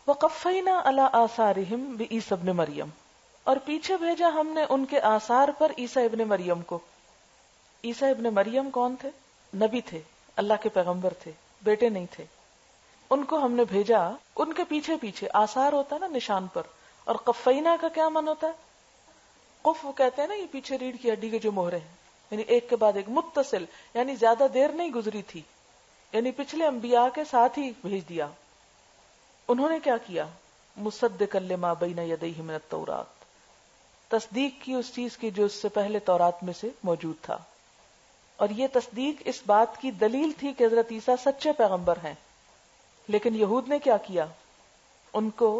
وَقَفَّيْنَا عَلَىٰ آثَارِهِمْ بِعِیسیٰ ابْنِ مریم، اور پیچھے بھیجا ہم نے ان کے آثار پر عیسیٰ ابن مریم کو. عیسیٰ ابن مریم کون تھے؟ نبی تھے، اللہ کے پیغمبر تھے، بیٹے نہیں تھے. ان کو ہم نے بھیجا ان کے پیچھے پیچھے. آثار ہوتا ہے نا نشان پر، اور قفینا کا کیا من ہوتا ہے؟ قف کہتے ہیں نا یہ پیچھے ریڑھ کی ہڈی کے جو مہرے ہیں، یعنی ایک کے بعد ایک متصل، یعنی زیادہ دیر نہیں گزری تھی، یعنی پچھلے انبیاء کے ساتھ ہی بھیج دیا. انہوں نے کیا کیا؟ مصدقا لما بین یدیہ من التوراۃ، تصدیق کی اس چیز کی جو اس سے پہلے تورات میں سے موجود تھا. اور یہ تصدیق اس بات کی دلیل تھی کہ حضرت عیسیٰ سچے پیغمبر ہیں. لیکن یہود نے کیا کیا؟ ان کو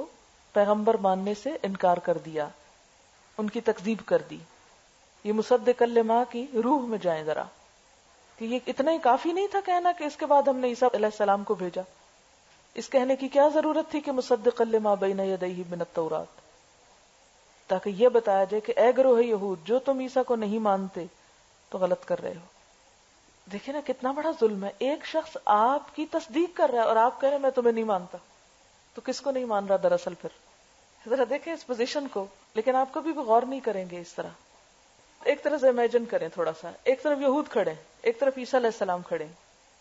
پیغمبر ماننے سے انکار کر دیا، ان کی تکذیب کر دی. یہ مصدقا لما کی روح میں جائیں ذرا، کہ یہ اتنا ہی کافی نہیں تھا کہنا کہ اس کے بعد ہم نے عیسیٰ علیہ السلام کو بھیجا. اس کہنے کی کیا ضرورت تھی کہ مصدقا لما بین یدیہ من التوراۃ، تاکہ یہ بتایا جائے کہ اے گروہ یہود، جو تم عیسیٰ کو نہیں مانتے تو غلط کر رہے ہو. دیکھیں نا کتنا بڑا ظلم ہے. ایک شخص آپ کی تصدیق کر رہا ہے اور آپ کہہ رہے ہیں میں تمہیں نہیں مانتا. تو کس کو نہیں مان رہا دراصل؟ پھر ذرا دیکھیں اس پوزیشن کو. لیکن آپ کبھی بھی غور نہیں کریں گے اس طرح. ایک طرح سے امیجن کریں تھوڑا سا، ایک طرف یہود کھڑے، ایک طرف عیسیٰ علیہ السلام کھڑے.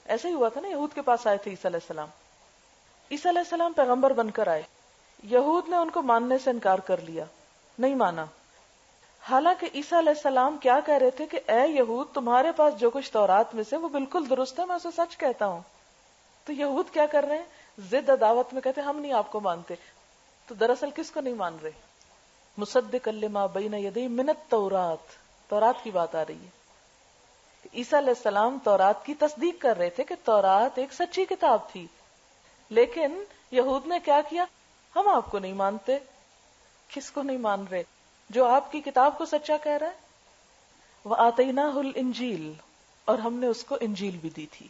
ایسا ہی ہوا تھا نا، یہود کے پاس آئے تھے عیسیٰ علیہ السلام. عیسیٰ علیہ السلام پیغمبر بن کر آئے، یہود نے ان کو ماننے سے انکار کر لیا، نہیں مانا. حالانکہ عیسیٰ علیہ السلام کیا کہہ رہے تھے کہ اے یہود، تمہارے پاس جو کچھ تورات میں سے وہ بالکل درست ہے، میں اسے سچ کہتا ہوں. تو یہود کیا کر رہے ہیں؟ ضد عداوت میں کہتے ہیں ہم نہیں آپ کو مانتے. تو دراصل کس کو نہیں مان رہے؟ مصدقا لما بین یدیہ من التوراۃ، تورات کی بات آ رہی ہے. عیسیٰ علیہ السلام تورات کی تصدیق کر رہے تھے کہ تورات ایک سچی کتاب تھی. لیکن یہود نے کیا کیا؟ ہم آپ کو نہیں مانتے. کس کو نہیں مان رہے؟ جو آپ کی کتاب کو سچا کہہ رہا ہے. وَآتَيْنَاهُ الْإِنْجِيلَ، اور ہم نے اس کو انجیل بھی دی تھی.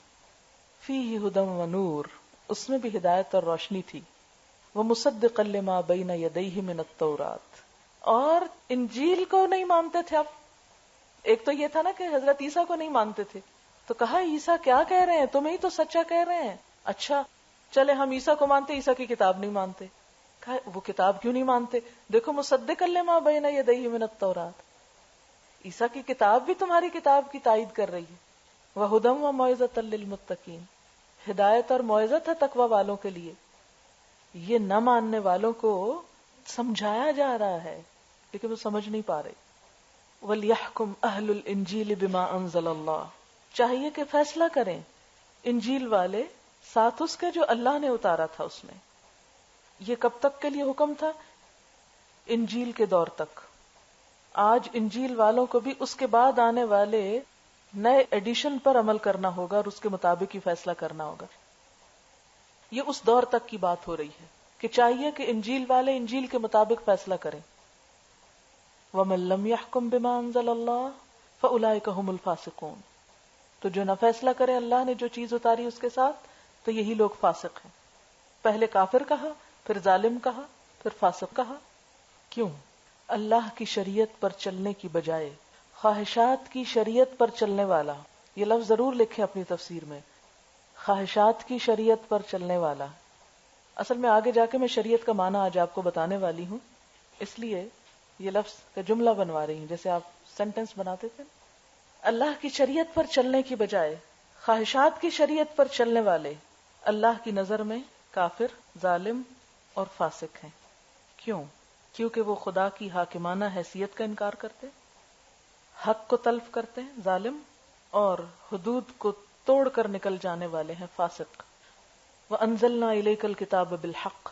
فِيهِ هُدًى وَنُورٌ، اس میں بھی ہدایت اور روشنی تھی. وَمُصَدِّقًا لِمَا بَيْنَ يَدَيْهِ مِنَ التَّوْرَاةِ، اور انجیل کو نہیں مانتے تھے. اب ایک تو یہ تھا نا کہ حضرت عیسیٰ کو نہیں مانتے تھے، تو کہا عیسیٰ کیا کہہ رہے ہیں، تمہیں ہی تو سچا کہہ رہے ہیں. اچھا چلے ہم عیسیٰ کو مانتے، عیسیٰ کی کتاب نہیں مانتے. کہا وہ کتاب کیوں نہیں مانتے؟ دیکھو مصدقا لما بین یدیہ من التوراۃ، عیسیٰ کی کتاب بھی تمہاری کتاب کی تائید کر رہی ہے. وہدی وموعظۃ للمتقین، ہدایت اور موعظت ہے تقوی والوں کے لیے. یہ نہ ماننے والوں کو سمجھایا جا رہا ہے لیکن وہ سمجھ نہیں پا رہے. وَلْيَحْكُمْ أَهْلُ الْإِنْجِيلِ بِمَا أَنزَلَ اللَّهُ، چاہیے کہ فیصلہ کریں انجیل والے ساتھ اس کے جو اللہ نے اتارا تھا اس میں. یہ کب تک کے لیے حکم تھا؟ انجیل کے دور تک. آج انجیل والوں کو بھی اس کے بعد آنے والے نئے ایڈیشن پر عمل کرنا ہوگا اور اس کے مطابق ہی فیصلہ کرنا ہوگا. یہ اس دور تک کی بات ہو رہی ہے کہ چاہیے کہ انجیل والے انجیل کے مطابق فیصلہ کریں. وَمَن لَّمْ يَحْكُم بِمَا أَنزَلَ اللَّهُ فَأُولَٰئِكَ هُمُ الْفَاسِقُونَ، تو جو نہ فیصلہ کرے اللہ نے جو چیز اتاری اس کے ساتھ، تو یہی لوگ فاسق ہیں. پہلے کافر کہا، پھر ظالم کہا، پھر فاسق کہا. کیوں؟ اللہ کی شریعت پر چلنے کی بجائے خواہشات کی شریعت پر چلنے والا. یہ لفظ ضرور لکھیں اپنی تفسیر میں، خواہشات کی شریعت پر چلنے والا. اصل میں آگے جا کے میں شریعت کا معنی آج آپ کو بتانے والی ہوں، اس لیے یہ لفظ کا جملہ بنوا رہی ہوں جیسے آپ سینٹنس بناتے تھے. اللہ کی شریعت پر چلنے کی بجائے خواہشات کی شریعت پر چلنے والے اللہ کی نظر میں کافر، ظالم اور فاسق ہیں. کیوں؟ کیونکہ وہ خدا کی حاکمانہ حیثیت کا انکار کرتے، حق کو تلف کرتے ہیں ظالم، اور حدود کو توڑ کر نکل جانے والے ہیں فاسق. وَأَنزَلْنَا إِلَيْكَ الْكِتَابَ بِالْحَقِّ،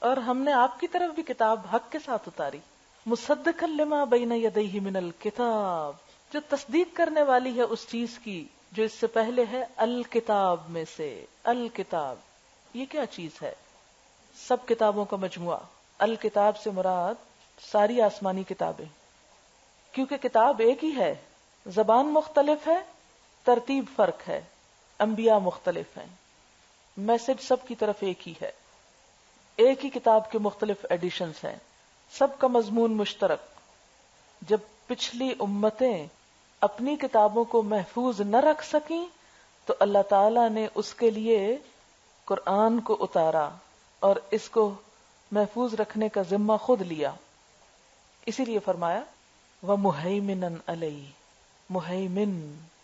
اور ہم نے آپ کی طرف بھی کتاب حق کے ساتھ اتاری. مُصَدِّقًا لِمَا بَيْنَ يَدَيْهِ مِنَ الْكِتَابِ، جو تصدیق کرنے والی ہے اس چیز کی جو اس سے پہلے ہے الکتاب میں سے. الکتاب یہ کیا چیز ہے؟ سب کتابوں کا مجموعہ. الکتاب سے مراد ساری آسمانی کتابیں، کیونکہ کتاب ایک ہی ہے، زبان مختلف ہے، ترتیب فرق ہے، انبیاء مختلف ہیں، میسج سب کی طرف ایک ہی ہے. ایک ہی کتاب کے مختلف ایڈیشنز ہیں، سب کا مضمون مشترک. جب پچھلی امتیں اپنی کتابوں کو محفوظ نہ رکھ سکیں تو اللہ تعالی نے اس کے لیے قرآن کو اتارا اور اس کو محفوظ رکھنے کا ذمہ خود لیا. اسی لیے فرمایا وَمُهَيْمِنًا عَلَيْهِ. مہیمن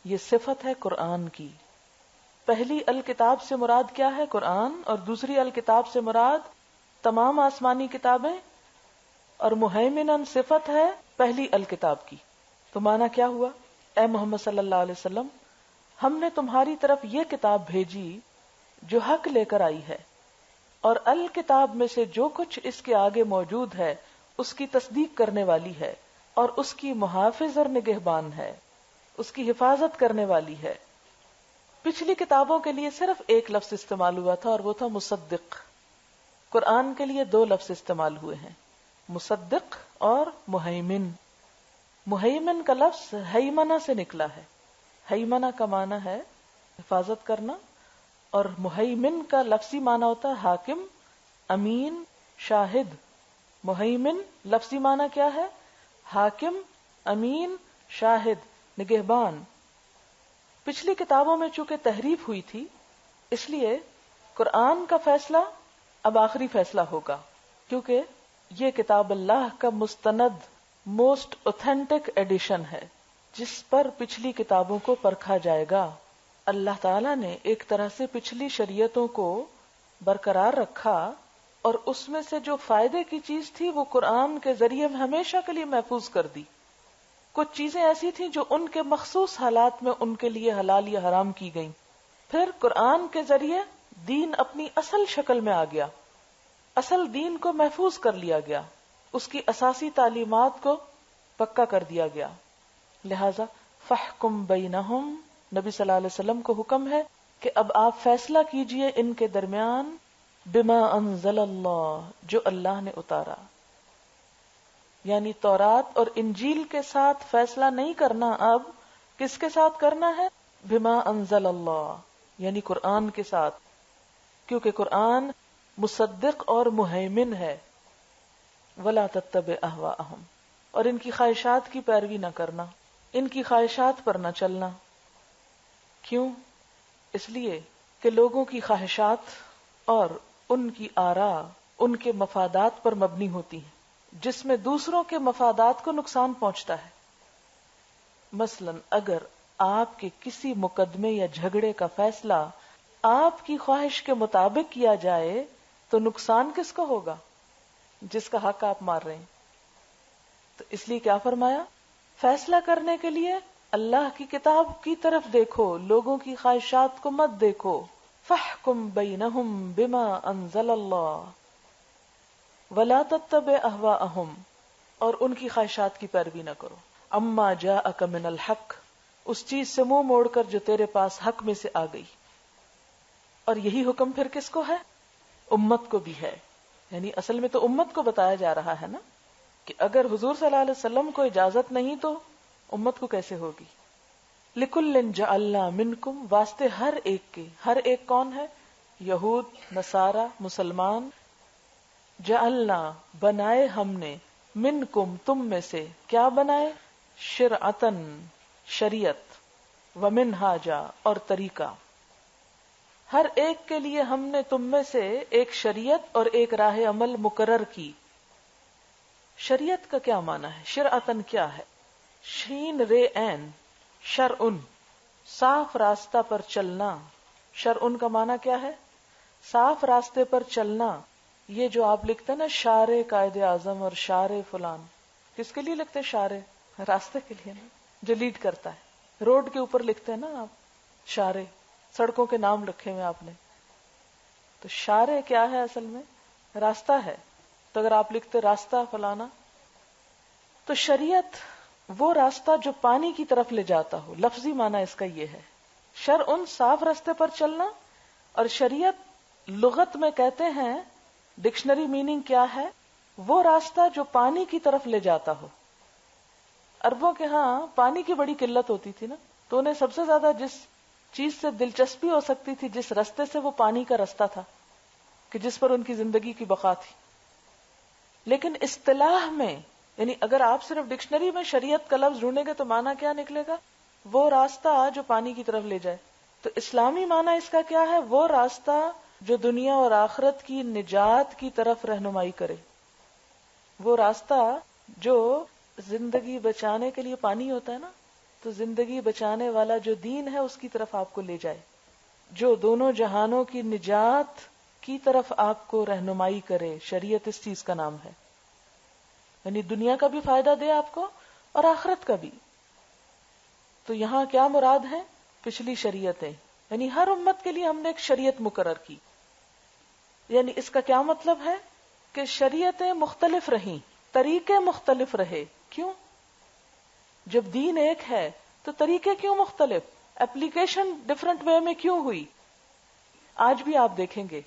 یہ صفت ہے قرآن کی. پہلی الکتاب سے مراد کیا ہے؟ قرآن. اور دوسری الکتاب سے مراد تمام آسمانی کتابیں. اور مہیمنً صفت ہے پہلی الکتاب کی. تو معنی کیا ہوا؟ اے محمد صلی اللہ علیہ وسلم، ہم نے تمہاری طرف یہ کتاب بھیجی جو حق لے کر آئی ہے، اور الکتاب میں سے جو کچھ اس کے آگے موجود ہے اس کی تصدیق کرنے والی ہے، اور اس کی محافظ اور نگہبان ہے، اس کی حفاظت کرنے والی ہے. پچھلی کتابوں کے لیے صرف ایک لفظ استعمال ہوا تھا اور وہ تھا مصدق. قرآن کے لیے دو لفظ استعمال ہوئے ہیں، مصدق اور مہیمن. مہیمن کا لفظ ہیمنہ سے نکلا ہے. ہیمنہ کا معنی ہے حفاظت کرنا، اور مہیمن کا لفظی معنی ہوتا ہے حاکم، امین، شاہد. مہیمن لفظی معنی کیا ہے؟ حاکم، امین، شاہد، نگہبان. پچھلی کتابوں میں چونکہ تحریف ہوئی تھی، اس لیے قرآن کا فیصلہ اب آخری فیصلہ ہوگا، کیونکہ یہ کتاب اللہ کا مستند موسٹ اوتھینٹک ایڈیشن ہے جس پر پچھلی کتابوں کو پرکھا جائے گا. اللہ تعالیٰ نے ایک طرح سے پچھلی شریعتوں کو برقرار رکھا، اور اس میں سے جو فائدے کی چیز تھی وہ قرآن کے ذریعے ہمیشہ کے لیے محفوظ کر دی. کچھ چیزیں ایسی تھیں جو ان کے مخصوص حالات میں ان کے لیے حلال یا حرام کی گئیں. پھر قرآن کے ذریعے دین اپنی اصل شکل میں آ گیا، اصل دین کو محفوظ کر لیا گیا، اس کی اساسی تعلیمات کو پکا کر دیا گیا. لہذا فاحکم بینہم، نبی صلی اللہ علیہ وسلم کو حکم ہے کہ اب آپ فیصلہ کیجئے ان کے درمیان بما انزل اللہ، جو اللہ نے اتارا. یعنی تورات اور انجیل کے ساتھ فیصلہ نہیں کرنا، اب کس کے ساتھ کرنا ہے؟ بما انزل اللہ، یعنی قرآن کے ساتھ، کیونکہ قرآن مصدق اور مہیمن ہے. ولا تتبع اہواءہم، اور ان کی خواہشات کی پیروی نہ کرنا، ان کی خواہشات پر نہ چلنا. کیوں؟ اس لیے کہ لوگوں کی خواہشات اور ان کی آراء ان کے مفادات پر مبنی ہوتی ہیں، جس میں دوسروں کے مفادات کو نقصان پہنچتا ہے. مثلا اگر آپ کے کسی مقدمے یا جھگڑے کا فیصلہ آپ کی خواہش کے مطابق کیا جائے تو نقصان کس کو ہوگا؟ جس کا حق آپ مار رہے ہیں. تو اس لیے کیا فرمایا؟ فیصلہ کرنے کے لیے اللہ کی کتاب کی طرف دیکھو، لوگوں کی خواہشات کو مت دیکھو. فاحکم بینہم بما انزل اللہ ولا تتبع اہواءہم، اور ان کی خواہشات کی پیروی نہ کرو. اما جاءک من الحق، اس چیز سے منہ موڑ کر جو تیرے پاس حق میں سے آ گئی. اور یہی حکم پھر کس کو ہے؟ امت کو بھی ہے. یعنی اصل میں تو امت کو بتایا جا رہا ہے نا، کہ اگر حضور صلی اللہ علیہ وسلم کو اجازت نہیں تو امت کو کیسے ہوگی. لِكُلٍّ جَعَلْنَا مِنْكُمْ، واسطے ہر ایک کے. ہر ایک کون ہے؟ یہود، نصارہ، مسلمان. جعلنا، بنائے ہم نے، منکم، تم میں سے. کیا بنائے؟ شرعتن، شریعت، ومنہاجا، اور طریقہ. ہر ایک کے لیے ہم نے تم میں سے ایک شریعت اور ایک راہ عمل مقرر کی. شریعت کا کیا معنی ہے؟ شرعتن کیا ہے؟ شین رے عین، شرعن، صاف راستہ پر چلنا. شرعن کا معنی کیا ہے؟ صاف راستے پر چلنا. یہ جو آپ لکھتے ہیں نا شارع قائد اعظم اور شارع فلان، کس کے لیے لکھتے ہیں؟ شارع، راستے کے لیے نا، جو لیڈ کرتا ہے. روڈ کے اوپر لکھتے ہیں نا آپ شارع، سڑکوں کے نام رکھے ہوئے آپ نے. تو شارع کیا ہے؟ اصل میں راستہ ہے. تو اگر آپ لکھتے راستہ فلانا، تو شریعت وہ راستہ جو پانی کی طرف لے جاتا ہو. لفظی معنی اس کا یہ ہے. شرعن، صاف راستے پر چلنا، اور شریعت لغت میں کہتے ہیں، ڈکشنری میننگ کیا ہے؟ وہ راستہ جو پانی کی طرف لے جاتا ہو. عربوں کے ہاں پانی کی بڑی قلت ہوتی تھی نا، تو انہیں سب سے زیادہ جس چیز سے دلچسپی ہو سکتی تھی، جس رستے سے، وہ پانی کا رستہ تھا کہ جس پر ان کی زندگی کی بقا تھی. لیکن اصطلاح میں، یعنی اگر آپ صرف ڈکشنری میں شریعت کا لفظ ڈھونڈیں گے تو معنی کیا نکلے گا؟ وہ راستہ جو پانی کی طرف لے جائے. تو اسلامی معنی اس کا کیا ہے؟ وہ راستہ جو دنیا اور آخرت کی نجات کی طرف رہنمائی کرے. وہ راستہ جو زندگی بچانے کے لیے پانی ہوتا ہے نا، تو زندگی بچانے والا جو دین ہے اس کی طرف آپ کو لے جائے، جو دونوں جہانوں کی نجات کی طرف آپ کو رہنمائی کرے. شریعت اس چیز کا نام ہے، یعنی دنیا کا بھی فائدہ دے آپ کو اور آخرت کا بھی. تو یہاں کیا مراد ہے؟ پچھلی شریعتیں، یعنی ہر امت کے لیے ہم نے ایک شریعت مقرر کی. یعنی اس کا کیا مطلب ہے کہ شریعتیں مختلف رہیں، طریقے مختلف رہے. کیوں؟ جب دین ایک ہے تو طریقے کیوں مختلف، اپلیکیشن ڈفرنٹ وے میں کیوں ہوئی؟ آج بھی آپ دیکھیں گے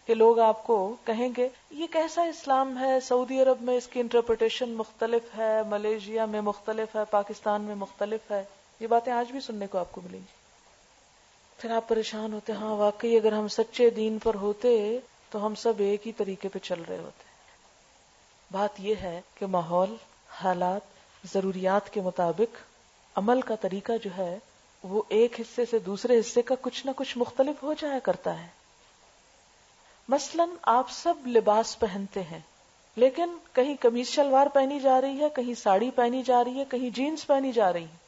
کہ لوگ آپ کو کہیں گے یہ کیسا اسلام ہے، سعودی عرب میں اس کی انٹرپریٹیشن مختلف ہے، ملیشیا میں مختلف ہے، پاکستان میں مختلف ہے. یہ باتیں آج بھی سننے کو آپ کو ملیں گی. پھر آپ پریشان ہوتے، ہاں واقعی اگر ہم سچے دین پر ہوتے تو ہم سب ایک ہی طریقے پہ چل رہے ہوتے. بات یہ ہے کہ ماحول، حالات، ضروریات کے مطابق عمل کا طریقہ جو ہے وہ ایک حصے سے دوسرے حصے کا کچھ نہ کچھ مختلف ہو جایا کرتا ہے. مثلا آپ سب لباس پہنتے ہیں، لیکن کہیں قمیص شلوار پہنی جا رہی ہے، کہیں ساڑی پہنی جا رہی ہے، کہیں جینز پہنی جا رہی ہے.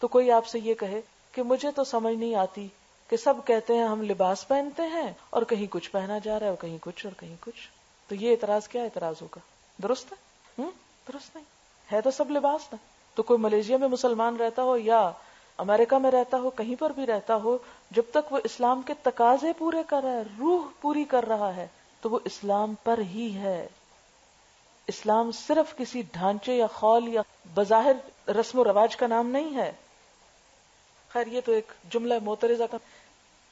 تو کوئی آپ سے یہ کہے کہ مجھے تو سمجھ نہیں آتی کہ سب کہتے ہیں ہم لباس پہنتے ہیں اور کہیں کچھ پہنا جا رہا ہے اور کہیں کچھ اور کہیں کچھ. تو یہ اعتراض کیا اعتراض ہوگا؟ درست ہے؟ درست نہیں ہے. تو سب لباس نا. تو کوئی ملیشیا میں مسلمان رہتا ہو یا امریکہ میں رہتا ہو، کہیں پر بھی رہتا ہو، جب تک وہ اسلام کے تقاضے پورے کر رہا ہے، روح پوری کر رہا ہے، تو وہ اسلام پر ہی ہے. اسلام صرف کسی ڈھانچے یا خول یا بظاہر رسم و رواج کا نام نہیں ہے. خیر یہ تو ایک جملہ معترضہ کا.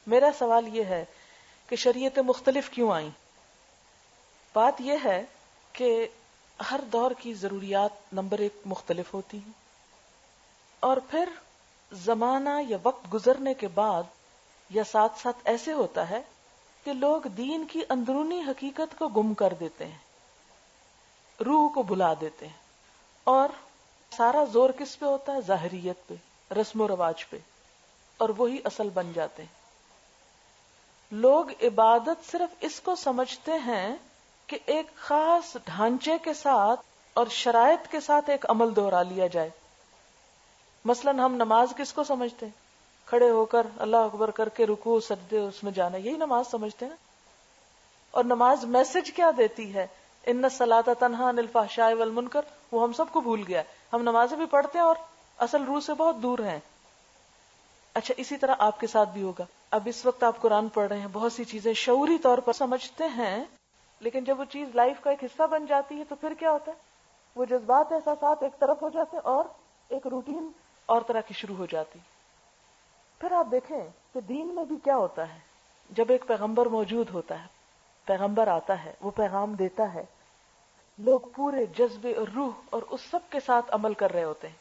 میرا سوال یہ ہے کہ شریعتیں مختلف کیوں آئیں؟ بات یہ ہے کہ ہر دور کی ضروریات نمبر ایک مختلف ہوتی ہیں، اور پھر زمانہ یا وقت گزرنے کے بعد یا ساتھ ساتھ ایسے ہوتا ہے کہ لوگ دین کی اندرونی حقیقت کو گم کر دیتے ہیں، روح کو بھلا دیتے ہیں، اور سارا زور کس پہ ہوتا ہے؟ ظاہریت پہ، رسم و رواج پہ، اور وہی اصل بن جاتے ہیں. لوگ عبادت صرف اس کو سمجھتے ہیں کہ ایک خاص ڈھانچے کے ساتھ اور شرائط کے ساتھ ایک عمل دہرا لیا جائے. مثلا ہم نماز کس کو سمجھتے ہیں؟ کھڑے ہو کر اللہ اکبر کر کے رکوع سجدے اس میں جانا، یہی نماز سمجھتے ہیں. اور نماز میسج کیا دیتی ہے؟ ان الصلاۃ تنہی عن الفحشاء والمنکر. وہ ہم سب کو بھول گیا. ہم نمازیں بھی پڑھتے ہیں اور اصل روح سے بہت دور ہیں. اچھا اسی طرح آپ کے ساتھ بھی ہوگا. اب اس وقت آپ قرآن پڑھ رہے ہیں، بہت سی چیزیں شعوری طور پر سمجھتے ہیں، لیکن جب وہ چیز لائف کا ایک حصہ بن جاتی ہے تو پھر کیا ہوتا ہے؟ وہ جذبات احساسات ایک طرف ہو جاتے ہیں اور ایک روٹین اور طرح کی شروع ہو جاتی. پھر آپ دیکھیں کہ دین میں بھی کیا ہوتا ہے. جب ایک پیغمبر موجود ہوتا ہے، پیغمبر آتا ہے، وہ پیغام دیتا ہے، لوگ پورے جذبے اور روح اور اس سب کے ساتھ عمل کر رہے ہوتے ہیں.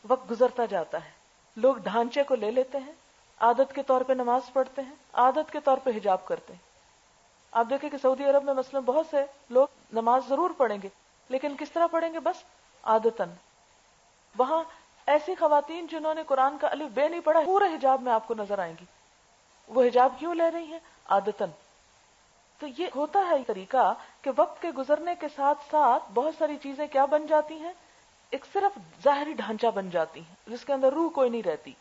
وقت گزرتا جاتا ہے، لوگ ڈھانچے کو لے لیتے ہیں، عادت کے طور پہ نماز پڑھتے ہیں، عادت کے طور پہ حجاب کرتے ہیں. آپ دیکھیں کہ سعودی عرب میں مثلا بہت سے لوگ نماز ضرور پڑھیں گے، لیکن کس طرح پڑھیں گے؟ بس عادتاً. وہاں ایسی خواتین جنہوں نے قرآن کا الف بے نہیں پڑھا، پورے حجاب میں آپ کو نظر آئیں گی. وہ حجاب کیوں لے رہی ہیں؟ عادتاً. تو یہ ہوتا ہے طریقہ کہ وقت کے گزرنے کے ساتھ ساتھ بہت ساری چیزیں کیا بن جاتی ہیں؟ ایک صرف ظاہری ڈھانچہ بن جاتی ہیں جس کے اندر روح کوئی نہیں رہتی.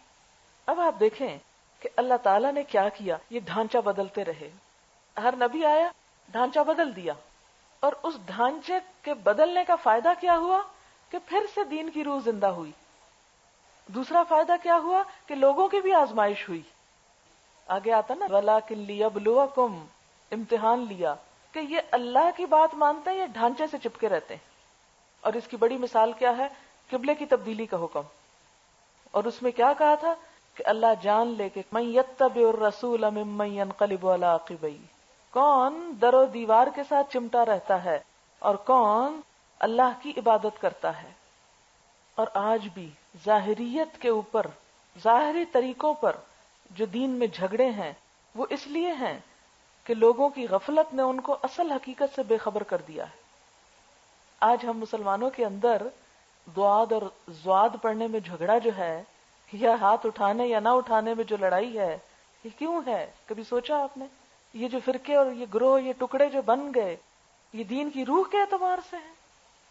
اب آپ دیکھیں کہ اللہ تعالیٰ نے کیا کیا، یہ ڈھانچہ بدلتے رہے. ہر نبی آیا، ڈھانچہ بدل دیا، اور اس ڈھانچے کے بدلنے کا فائدہ کیا ہوا کہ پھر سے دین کی روح زندہ ہوئی. دوسرا فائدہ کیا ہوا کہ لوگوں کی بھی آزمائش ہوئی. آگے آتا نا وَلَٰكِن لِيَبْلُوَكُمْ، امتحان لیا کہ یہ اللہ کی بات مانتے ہیں یا ڈھانچے سے چپکے رہتے ہیں. اور اس کی بڑی مثال کیا ہے؟ قبلے کی تبدیلی کا حکم. اور اس میں کیا کہا تھا کہ اللہ جان لے کہ مَن يَتَّبِعُ الرَّسُولَ مِمَّن يَنقَلِبُ عَلَىٰ عَقِبَيْهِ، کون در و دیوار کے ساتھ چمٹا رہتا ہے اور کون اللہ کی عبادت کرتا ہے. اور آج بھی ظاہریت کے اوپر، ظاہری طریقوں پر جو دین میں جھگڑے ہیں، وہ اس لیے ہیں کہ لوگوں کی غفلت نے ان کو اصل حقیقت سے بے خبر کر دیا ہے. آج ہم مسلمانوں کے اندر دعاد اور زواد پڑھنے میں جھگڑا جو ہے، یا ہاتھ اٹھانے یا نہ اٹھانے میں جو لڑائی ہے، یہ کیوں ہے؟ کبھی سوچا آپ نے؟ یہ جو فرقے اور یہ گروہ، یہ ٹکڑے جو بن گئے، یہ دین کی روح کے اعتبار سے ہیں،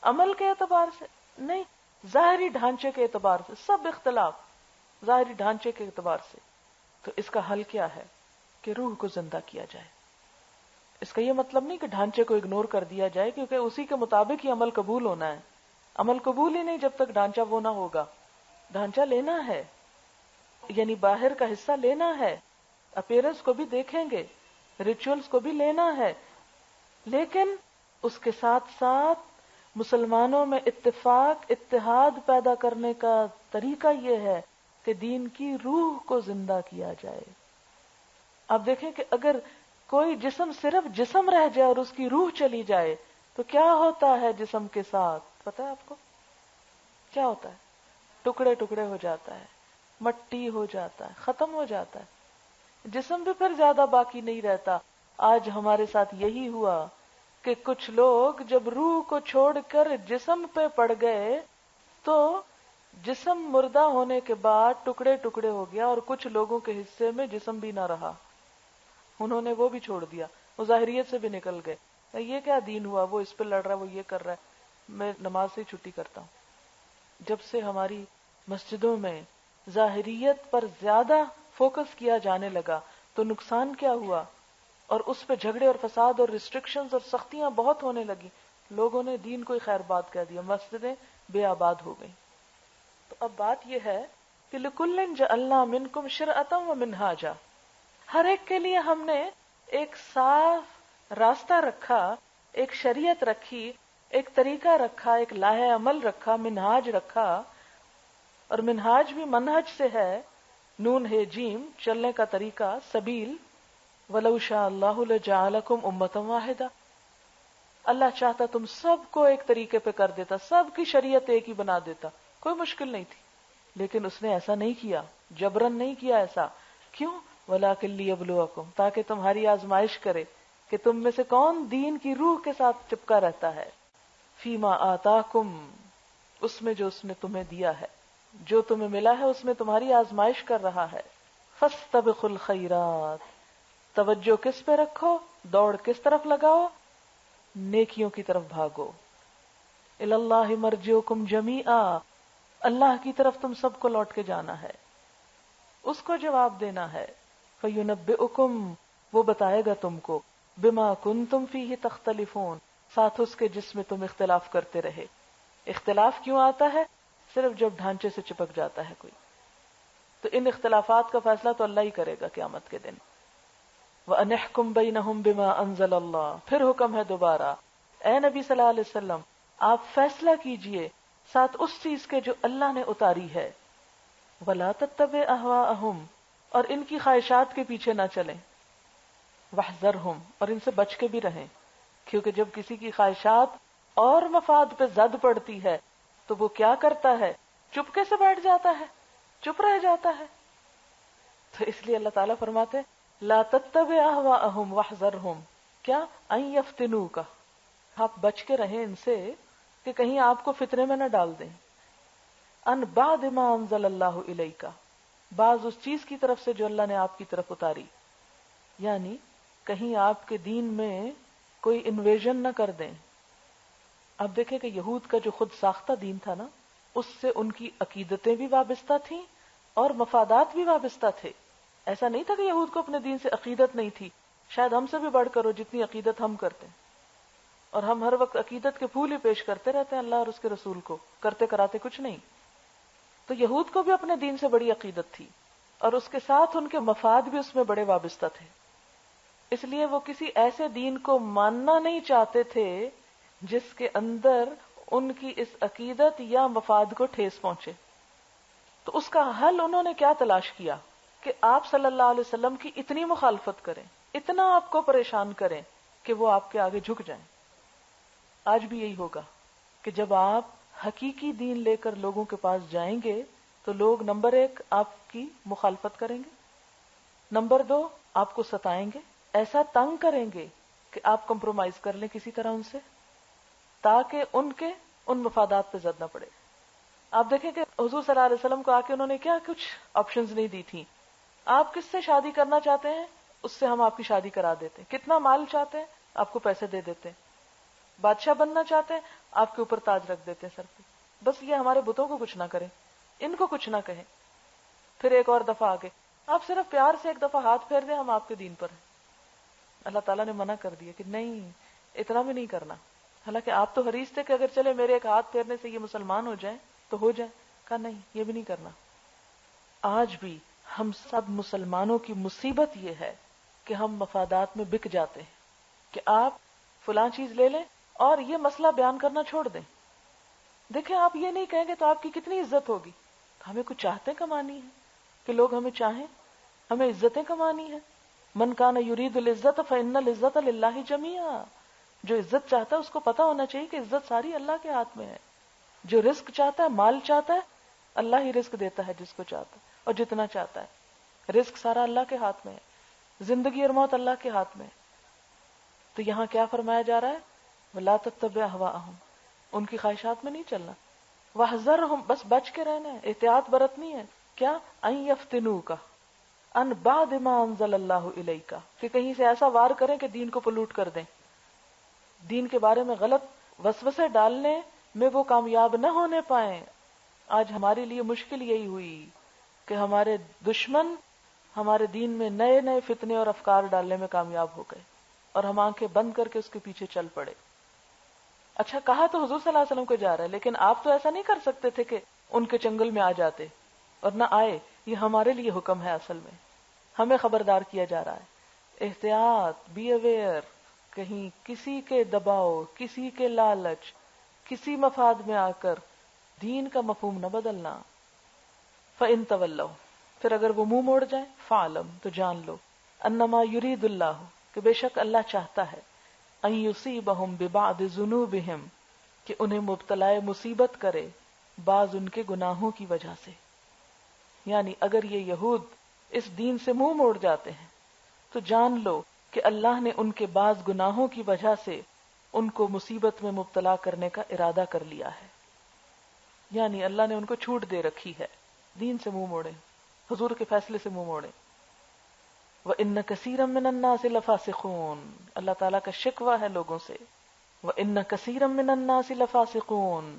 عمل کے اعتبار سے نہیں، ظاہری ڈھانچے کے اعتبار سے سب اختلاف، ظاہری ڈھانچے کے اعتبار سے. تو اس کا حل کیا ہے؟ کہ روح کو زندہ کیا جائے. اس کا یہ مطلب نہیں کہ ڈھانچے کو اگنور کر دیا جائے، کیونکہ اسی کے مطابق ہی عمل قبول ہونا ہے. عمل قبول ہی نہیں جب تک ڈھانچہ وہ نہ ہوگا. ڈھانچہ لینا ہے، یعنی باہر کا حصہ لینا ہے، اپیرنس کو بھی دیکھیں گے، ریچولز کو بھی لینا ہے، لیکن اس کے ساتھ ساتھ مسلمانوں میں اتفاق، اتحاد پیدا کرنے کا طریقہ یہ ہے کہ دین کی روح کو زندہ کیا جائے. آپ دیکھیں کہ اگر کوئی جسم صرف جسم رہ جائے اور اس کی روح چلی جائے تو کیا ہوتا ہے جسم کے ساتھ؟ پتہ ہے آپ کو کیا ہوتا ہے؟ ٹکڑے ٹکڑے ہو جاتا ہے، مٹی ہو جاتا ہے، ختم ہو جاتا ہے. جسم بھی پھر زیادہ باقی نہیں رہتا. آج ہمارے ساتھ یہی ہوا کہ کچھ لوگ جب روح کو چھوڑ کر جسم پہ پڑ گئے تو جسم مردہ ہونے کے بعد ٹکڑے ٹکڑے ہو گیا، اور کچھ لوگوں کے حصے میں جسم بھی نہ رہا، انہوں نے وہ بھی چھوڑ دیا، وہ ظاہریت سے بھی نکل گئے. یہ کیا دین ہوا؟ وہ اس پہ لڑ رہا ہے، وہ یہ کر رہا ہے، میں نماز سے چھٹی کرتا ہوں. جب سے ہماری مسجدوں میں ظاہریت پر زیادہ فوکس کیا جانے لگا تو نقصان کیا ہوا، اور اس پہ جھگڑے اور فساد اور ریسٹرکشنز اور سختیاں بہت ہونے لگی. لوگوں نے دین کو ہی خیر بات کہہ دیا، مسجدیں بے آباد ہو گئیں. تو اب بات یہ ہے کہ لِكُلٍّ جَعَلْنَا مِنْكُمْ شِرْعَةً وَمِنْهَاجًا، ہر ایک کے لیے ہم نے ایک صاف راستہ رکھا، ایک شریعت رکھی، ایک طریقہ رکھا، ایک لاہ عمل رکھا، منہاج رکھا. اور منہاج بھی منہج سے ہے، نون ہے جیم، چلنے کا طریقہ، سبیل. وَلَوْ شَاءَ اللَّهُ لَجَعَلَكُمْ أُمَّةً وَاحِدَةً، اللہ چاہتا تم سب کو ایک طریقے پہ کر دیتا، سب کی شریعت ایک ہی بنا دیتا، کوئی مشکل نہیں تھی. لیکن اس نے ایسا نہیں کیا، جبرن نہیں کیا ایسا. کیوں؟ وَلَٰكِن لِيَبْلُوَكُمْ، تاکہ تمہاری آزمائش کرے کہ تم میں سے کون دین کی روح کے ساتھ چپکا رہتا ہے. فِيمَا آتَاكُمْ، اس میں جو اس نے تمہیں دیا ہے، جو تمہیں ملا ہے اس میں تمہاری آزمائش کر رہا ہے. فَاسْتَبِقُوا الْخَيْرَاتِ، توجہ کس پہ رکھو، دوڑ کس طرف لگاؤ؟ نیکیوں کی طرف بھاگو. اِلَى اللَّهِ مَرْجِعُكُمْ جَمِيعًا، اللہ کی طرف تم سب کو لوٹ کے جانا ہے، اس کو جواب دینا ہے. فَيُنَبِّئُكُمْ، وہ بتائے گا تم کو، بِمَا كُنْتُمْ فِيهِ تَخْتَلِفُونَ، ساتھ اس کے جس میں تم اختلاف کرتے رہے. اختلاف کیوں آتا ہے؟ صرف جب ڈھانچے سے چپک جاتا ہے کوئی. تو ان اختلافات کا فیصلہ تو اللہ ہی کرے گا قیامت کے دن. وَأَنِحْكُمْ بَيْنَهُمْ بِمَا أَنزَلَ اللَّهُ، پھر حکم ہے دوبارہ، اے نبی صلی اللہ علیہ وسلم آپ فیصلہ کیجئے ساتھ اس چیز کے جو اللہ نے اتاری ہے. وَلَا تَتَّبِعْ أَهْوَاءَهُمْ، اور ان کی خواہشات کے پیچھے نہ چلیں. وَاحْذَرْهُمْ، اور ان سے بچ کے بھی رہیں، کیونکہ جب کسی کی خواہشات اور مفاد پہ زد پڑتی ہے تو وہ کیا کرتا ہے؟ چپکے سے بیٹھ جاتا ہے، چپ رہ جاتا ہے. تو اس لیے اللہ تعالیٰ فرماتے ہیں لا تتبع اهواءهم واحذرهم، کیا؟ ان يفتنوک، آپ بچ کے رہیں ان سے کہ کہیں آپ کو فتنے میں نہ ڈال دیں. ان بعد ما انزل اللہ الیک، بعض اس چیز کی طرف سے جو اللہ نے آپ کی طرف اتاری، یعنی کہیں آپ کے دین میں کوئی انویژن نہ کر دیں. اب دیکھیں کہ یہود کا جو خود ساختہ دین تھا نا، اس سے ان کی عقیدتیں بھی وابستہ تھیں اور مفادات بھی وابستہ تھے. ایسا نہیں تھا کہ یہود کو اپنے دین سے عقیدت نہیں تھی، شاید ہم سے بھی بڑھ کر ہو جتنی عقیدت ہم کرتے ہیں، اور ہم ہر وقت عقیدت کے پھول ہی پیش کرتے رہتے ہیں اللہ اور اس کے رسول کو، کرتے کراتے کچھ نہیں. تو یہود کو بھی اپنے دین سے بڑی عقیدت تھی، اور اس کے ساتھ ان کے مفاد بھی اس میں بڑے وابستہ تھے. اس لیے وہ کسی ایسے دین کو ماننا نہیں چاہتے تھے جس کے اندر ان کی اس عقیدت یا مفاد کو ٹھیس پہنچے. تو اس کا حل انہوں نے کیا تلاش کیا کہ آپ صلی اللہ علیہ وسلم کی اتنی مخالفت کریں، اتنا آپ کو پریشان کریں کہ وہ آپ کے آگے جھک جائیں. آج بھی یہی ہوگا کہ جب آپ حقیقی دین لے کر لوگوں کے پاس جائیں گے تو لوگ نمبر 1 آپ کی مخالفت کریں گے، نمبر 2 آپ کو ستائیں گے، ایسا تنگ کریں گے کہ آپ کمپرومائز کر لیں کسی طرح ان سے، تاکہ ان کے ان مفادات پہ زد نہ پڑے. آپ دیکھیں کہ حضور صلی اللہ علیہ وسلم کو آ کے انہوں نے کیا کچھ آپشنز نہیں دی تھی. آپ کس سے شادی کرنا چاہتے ہیں؟ اس سے ہم آپ کی شادی کرا دیتے ہیں. کتنا مال چاہتے ہیں آپ کو پیسے دے دیتے ہیں. بادشاہ بننا چاہتے ہیں آپ کے اوپر تاج رکھ دیتے ہیں سر پہ. بس یہ ہمارے بتوں کو کچھ نہ کریں, ان کو کچھ نہ کہیں. پھر ایک اور دفعہ آگے آپ صرف پیار سے ایک دفعہ ہاتھ پھیر دیں, ہم آپ کے دین پر ہیں. اللہ تعالیٰ نے منع کر دیا کہ نہیں, اتنا بھی نہیں کرنا. حالانکہ آپ تو حریص تھے کہ اگر چلے میرے ایک ہاتھ پھیرنے سے یہ مسلمان ہو جائیں تو ہو جائیں. کہا نہیں, یہ بھی نہیں کرنا. آج بھی ہم سب مسلمانوں کی مصیبت یہ ہے کہ ہم مفادات میں بک جاتے ہیں کہ آپ فلاں چیز لے لیں اور یہ مسئلہ بیان کرنا چھوڑ دیں. دیکھیں آپ یہ نہیں کہیں گے تو آپ کی کتنی عزت ہوگی. ہمیں کچھ چاہتے کمانی ہے کہ لوگ ہمیں چاہیں, ہمیں عزتیں کمانی ہے. من کان یرید العزت فإن العزت للہ جمیعا. جو عزت چاہتا ہے اس کو پتا ہونا چاہیے کہ عزت ساری اللہ کے ہاتھ میں ہے. جو رزق چاہتا ہے, مال چاہتا ہے, اللہ ہی رزق دیتا ہے جس کو چاہتا ہے اور جتنا چاہتا ہے. رزق سارا اللہ کے ہاتھ میں ہے, زندگی اور موت اللہ کے ہاتھ میں ہے. تو یہاں کیا فرمایا جا رہا ہے؟ وَلَا تَتَّبِعْ أَهْوَاءَهُمْ. ان کی خواہشات میں نہیں چلنا. وَاحْذَرْهُمْ, بس بچ کے رہنا ہے, احتیاط برتنی ہے. کیا؟ أَن يَفْتِنُوكَ عَن بَعْدِ مَا أَنزَلَ اللَّهُ إِلَيْكَ, کہ کہیں سے ایسا وار کریں کہ دین کو پلوٹ کر دیں, دین کے بارے میں غلط وسوسے ڈالنے میں وہ کامیاب نہ ہونے پائیں. آج ہمارے لیے مشکل یہی ہوئی کہ ہمارے دشمن ہمارے دین میں نئے نئے فتنے اور افکار ڈالنے میں کامیاب ہو گئے اور ہم آنکھیں بند کر کے اس کے پیچھے چل پڑے. اچھا, کہا تو حضور صلی اللہ علیہ وسلم کو جا رہا ہے, لیکن آپ تو ایسا نہیں کر سکتے تھے کہ ان کے چنگل میں آ جاتے, اور نہ آئے. یہ ہمارے لیے حکم ہے, اصل میں ہمیں خبردار کیا جا رہا ہے. احتیاط, بی اویئر, کہیں کسی کے دباؤ, کسی کے لالچ, کسی مفاد میں آ کر دین کا مفہوم نہ بدلنا. فَإِن تَوَلَّوْا, پھر اگر وہ منہ موڑ جائیں, فَعْلَمْ, تو جان لو, أَنَّمَا يُرِيدُ اللَّهُ, کہ بے شک اللہ چاہتا ہے, أَن يُصِيبَهُمْ بِبَعْضِ ذُنُوبِهِمْ, کہ انہیں مبتلا مصیبت کرے بعض ان کے گناہوں کی وجہ سے. یعنی اگر یہ یہود اس دین سے منہ موڑ جاتے ہیں تو جان لو کہ اللہ نے ان کے بعض گناہوں کی وجہ سے ان کو مصیبت میں مبتلا کرنے کا ارادہ کر لیا ہے. یعنی اللہ نے ان کو چھوٹ دے رکھی ہے, دین سے منہ موڑے, حضور کے فیصلے سے منہ موڑے. وَإِنَّ كَثِيرًا مِّنَ النَّاسِ لَفَاسِقُونَ, اللہ تعالیٰ کا شکوہ ہے لوگوں سے. وَإِنَّ كَثِيرًا مِّنَ النَّاسِ لَفَاسِقُونَ,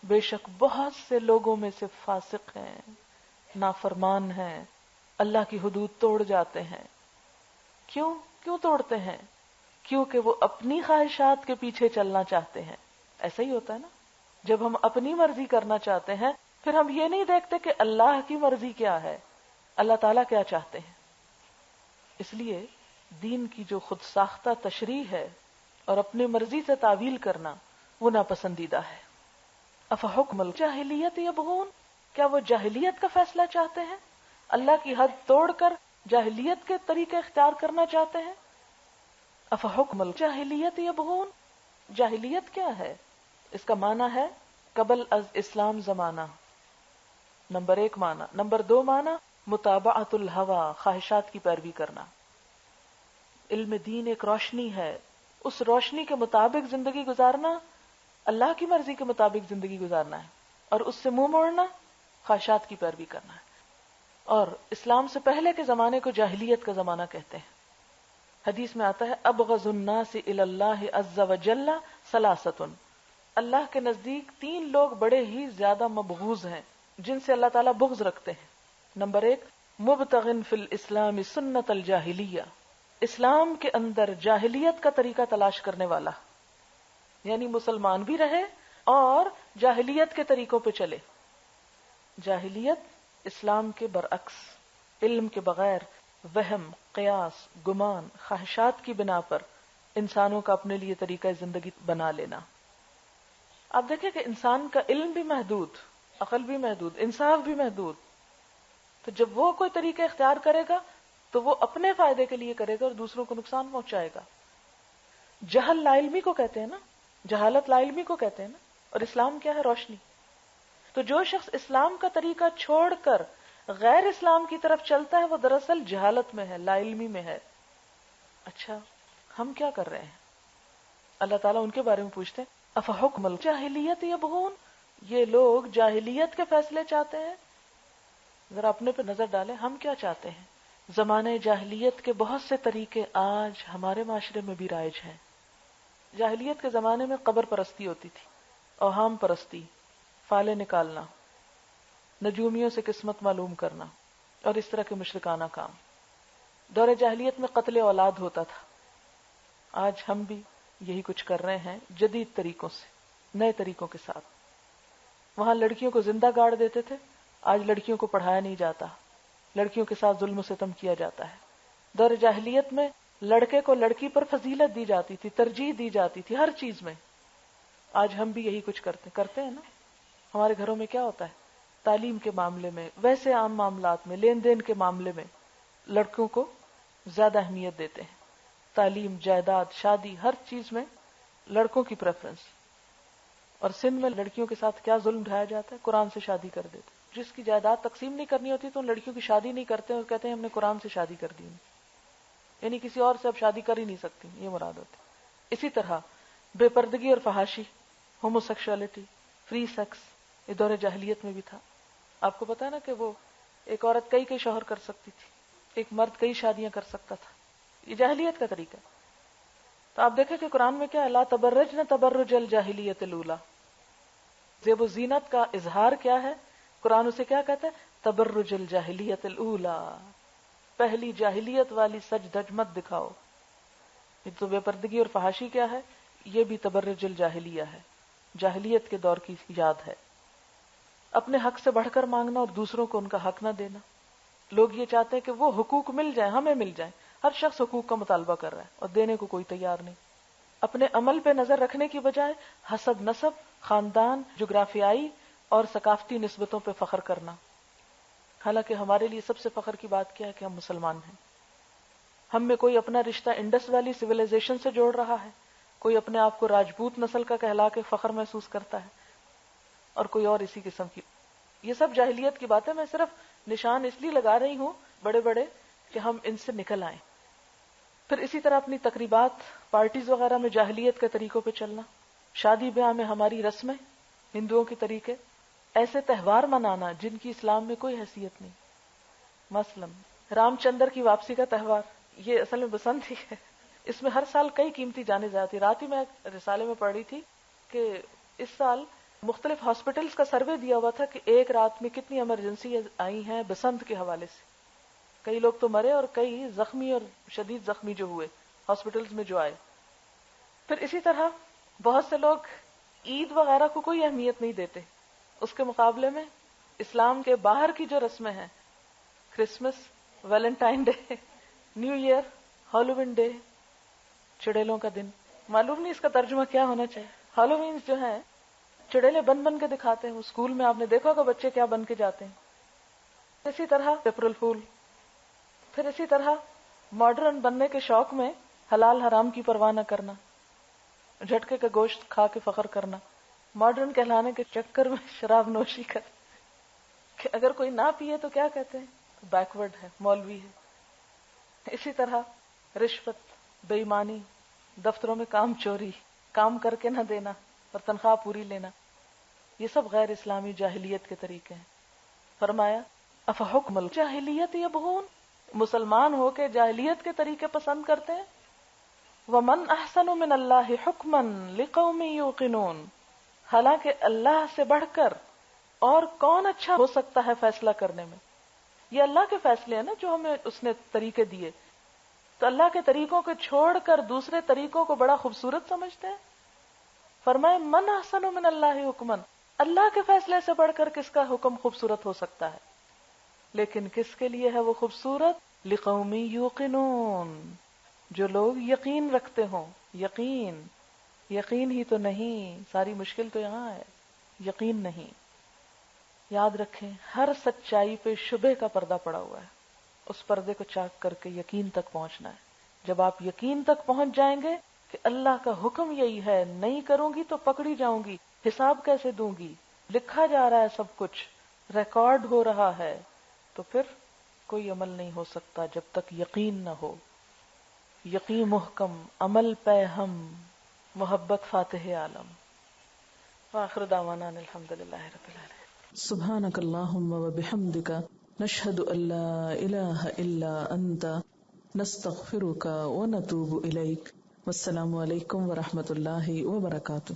بے شک بہت سے لوگوں میں سے فاسق ہیں, نافرمان ہیں, اللہ کی حدود توڑ جاتے ہیں. کیوں توڑتے ہیں؟ کیونکہ وہ اپنی خواہشات کے پیچھے چلنا چاہتے ہیں. ایسا ہی ہوتا ہے نا, جب ہم اپنی مرضی کرنا چاہتے ہیں پھر ہم یہ نہیں دیکھتے کہ اللہ کی مرضی کیا ہے, اللہ تعالیٰ کیا چاہتے ہیں. اس لیے دین کی جو خود ساختہ تشریح ہے اور اپنی مرضی سے تعویل کرنا, وہ ناپسندیدہ ہے. افحکم الجاہلیت یبغون, کیا وہ جاہلیت کا فیصلہ چاہتے ہیں, اللہ کی حد توڑ کر جاہلیت کے طریقے اختیار کرنا چاہتے ہیں. افحکم الجاہلیت یبغون, جاہلیت کیا ہے؟ اس کا معنی ہے قبل از اسلام زمانہ, نمبر 1 معنی. نمبر 2 معنی متابعت الہوا, خواہشات کی پیروی کرنا. علم دین ایک روشنی ہے, اس روشنی کے مطابق زندگی گزارنا اللہ کی مرضی کے مطابق زندگی گزارنا ہے, اور اس سے منہ موڑنا خواہشات کی پیروی کرنا ہے. اور اسلام سے پہلے کے زمانے کو جاہلیت کا زمانہ کہتے ہیں. حدیث میں آتا ہے ابغض الناس الی اللہ عز وجل ثلاثۃ, اللہ کے نزدیک 3 لوگ بڑے ہی زیادہ مبغوض ہیں جن سے اللہ تعالیٰ بغض رکھتے ہیں. نمبر 1 مبتغن فی الاسلام سنت الجاہلیہ, اسلام کے اندر جاہلیت کا طریقہ تلاش کرنے والا, یعنی مسلمان بھی رہے اور جاہلیت کے طریقوں پہ چلے. جاہلیت اسلام کے برعکس, علم کے بغیر وہم, قیاس, گمان, خواہشات کی بنا پر انسانوں کا اپنے لیے طریقہ زندگی بنا لینا. آپ دیکھیں کہ انسان کا علم بھی محدود, عقل بھی محدود, انصاف بھی محدود. تو جب وہ کوئی طریقہ اختیار کرے گا تو وہ اپنے فائدے کے لیے کرے گا اور دوسروں کو نقصان پہنچائے گا. جہل لا علمی کو کہتے ہیں نا, جہالت لا علمی کو کہتے ہیں نا, اور اسلام کیا ہے؟ روشنی. تو جو شخص اسلام کا طریقہ چھوڑ کر غیر اسلام کی طرف چلتا ہے وہ دراصل جہالت میں ہے, لا علمی میں ہے. اچھا, ہم کیا کر رہے ہیں؟ اللہ تعالیٰ ان کے بارے میں پوچھتے ہیں افحکم الجاہلیت یبغون, یہ لوگ جاہلیت کے فیصلے چاہتے ہیں. ذرا اپنے پہ نظر ڈالیں, ہم کیا چاہتے ہیں؟ زمانے جاہلیت کے بہت سے طریقے آج ہمارے معاشرے میں بھی رائج ہیں. جاہلیت کے زمانے میں قبر پرستی ہوتی تھی، اوہام پرستی، فالے نکالنا، نجومیوں سے قسمت معلوم کرنا اور اس طرح کے مشرکانہ کام. دور جاہلیت میں قتل اولاد ہوتا تھا. آج ہم بھی یہی کچھ کر رہے ہیں جدید طریقوں سے، نئے طریقوں کے ساتھ. وہاں لڑکیوں کو زندہ گاڑ دیتے تھے، آج لڑکیوں کو پڑھایا نہیں جاتا، لڑکیوں کے ساتھ ظلم و ستم کیا جاتا ہے. دور جاہلیت میں لڑکے کو لڑکی پر فضیلت دی جاتی تھی، ترجیح دی جاتی تھی ہر چیز میں. آج ہم بھی یہی کچھ کرتے ہیں نا. ہمارے گھروں میں کیا ہوتا ہے؟ تعلیم کے معاملے میں، ویسے عام معاملات میں، لین دین کے معاملے میں لڑکوں کو زیادہ اہمیت دیتے ہیں. تعلیم، جائیداد، شادی، ہر چیز میں لڑکوں کی پریفرنس. اور سندھ میں لڑکیوں کے ساتھ کیا ظلم ڈھایا جاتا ہے؟ قرآن سے شادی کر دیتے. جس کی جائیداد تقسیم نہیں کرنی ہوتی تو ان لڑکیوں کی شادی نہیں کرتے اور کہتے ہیں ہم نے قرآن سے شادی کر دی، یعنی کسی اور سے اب شادی کر ہی نہیں سکتی، یہ مراد ہوتی. اسی طرح بے پردگی اور فحاشی، ہومو سیکشولیٹی، فری سیکس، یہ دور جاہلیت میں بھی تھا. آپ کو پتا ہے نا کہ وہ ایک عورت کئی شوہر کر سکتی تھی، ایک مرد کئی شادیاں کر سکتا تھا. یہ جاہلیت کا طریقہ. تو آپ دیکھیں کہ قرآن میں کیا ہے؟ لا تبرجن تبرج الجاہلیت الاولی. زیب و زینت کا اظہار کیا ہے؟ قرآن اسے کیا کہتا ہے؟ تبرج الجاہلیت الاولی. پہلی جاہلیت والی سج دھج مت دکھاؤ. یہ تو بے پردگی اور فحاشی کیا ہے؟ یہ بھی تبرج الجاہلیہ ہے، جاہلیت کے دور کی یاد ہے. اپنے حق سے بڑھ کر مانگنا اور دوسروں کو ان کا حق نہ دینا. لوگ یہ چاہتے ہیں کہ وہ حقوق مل جائیں، ہمیں مل جائیں. ہر شخص حقوق کا مطالبہ کر رہا ہے اور دینے کو کوئی تیار نہیں. اپنے عمل پہ نظر رکھنے کی بجائے حسب نسب، خاندان، جغرافیائی اور ثقافتی نسبتوں پہ فخر کرنا. حالانکہ ہمارے لیے سب سے فخر کی بات کیا ہے کہ ہم مسلمان ہیں. ہم میں کوئی اپنا رشتہ انڈس ویلی سویلائزیشن سے جوڑ رہا ہے، کوئی اپنے آپ کو راجپوت نسل کا کہلا کے فخر محسوس کرتا ہے، اور کوئی اور اسی قسم کی. یہ سب جاہلیت کی باتیں میں صرف نشان اس لیے لگا رہی ہوں بڑے بڑے کہ ہم ان سے نکل آئیں. پھر اسی طرح اپنی تقریبات، پارٹیز وغیرہ میں جاہلیت کے طریقوں پہ چلنا. شادی بیاہ میں ہماری رسمیں، ہندوؤں کے طریقے، ایسے تہوار منانا جن کی اسلام میں کوئی حیثیت نہیں. مثلا رام چندر کی واپسی کا تہوار، یہ اصل میں بسنت ہی ہے. اس میں ہر سال کئی قیمتی جانیں جاتی. رات ہی میں رسالے میں پڑھ رہی تھی کہ اس سال مختلف ہاسپٹلز کا سروے دیا ہوا تھا کہ ایک رات میں کتنی ایمرجنسی آئی ہیں بسنت کے حوالے سے. کئی لوگ تو مرے اور کئی زخمی اور شدید زخمی جو ہوئے ہاسپٹلز میں جو آئے. پھر اسی طرح بہت سے لوگ عید وغیرہ کو کوئی اہمیت نہیں دیتے. اس کے مقابلے میں اسلام کے باہر کی جو رسمیں ہیں، Christmas, Valentine day, new year, Halloween day, چڑیلوں کا دن، معلوم نہیں اس کا ترجمہ کیا ہونا چاہیے. ہالووینز جو ہیں چڑیلے بن کے دکھاتے ہیں. اسکول میں آپ نے دیکھا ہوگا بچے کیا بن کے جاتے ہیں. اسی طرح اپریل فول. پھر اسی طرح ماڈرن بننے کے شوق میں حلال حرام کی پرواہ نہ کرنا، جھٹکے کا گوشت کھا کے فخر کرنا، ماڈرن کہلانے کے چکر میں شراب نوشی کر کہ اگر کوئی نہ پیے تو کیا کہتے ہیں؟ بیکورڈ ہے، مولوی ہے. اسی طرح رشوت، بے ایمانی، دفتروں میں کام چوری، کام کر کے نہ دینا اور تنخواہ پوری لینا، یہ سب غیر اسلامی جاہلیت کے طریقے ہیں. فرمایا افحکم الجاہلیت یبغون، مسلمان ہو کے جاہلیت کے طریقے پسند کرتے ہیں. ومن احسن من اللہ حکما لقوم یوقنون، حالانکہ اللہ سے بڑھ کر اور کون اچھا ہو سکتا ہے فیصلہ کرنے میں. یہ اللہ کے فیصلے ہیں نا جو ہمیں اس نے طریقے دیے. تو اللہ کے طریقوں کو چھوڑ کر دوسرے طریقوں کو بڑا خوبصورت سمجھتے ہیں. فرمائے من احسن من اللہ حکما، اللہ کے فیصلے سے بڑھ کر کس کا حکم خوبصورت ہو سکتا ہے؟ لیکن کس کے لیے ہے وہ خوبصورت؟ لقوم یوقنون، جو لوگ یقین رکھتے ہوں. یقین ہی تو نہیں، ساری مشکل تو یہاں ہے، یقین نہیں. یاد رکھیں ہر سچائی پہ شبہ کا پردہ پڑا ہوا ہے. اس پردے کو چاک کر کے یقین تک پہنچنا ہے. جب آپ یقین تک پہنچ جائیں گے کہ اللہ کا حکم یہی ہے، نہیں کروں گی تو پکڑی جاؤں گی، حساب کیسے دوں گی، لکھا جا رہا ہے، سب کچھ ریکارڈ ہو رہا ہے، تو پھر کوئی عمل نہیں ہو سکتا جب تک یقین نہ ہو. یقین محکم، عمل پہ ہم، محبت فاتح عالم. وآخر دعوانا الحمدللہ رب العالمین. سبحانک اللہم و بحمدک نشهد ان لا اله الا انت نستغفرك ونتوب اليك. والسلام علیکم ورحمۃ اللہ وبرکاتہ.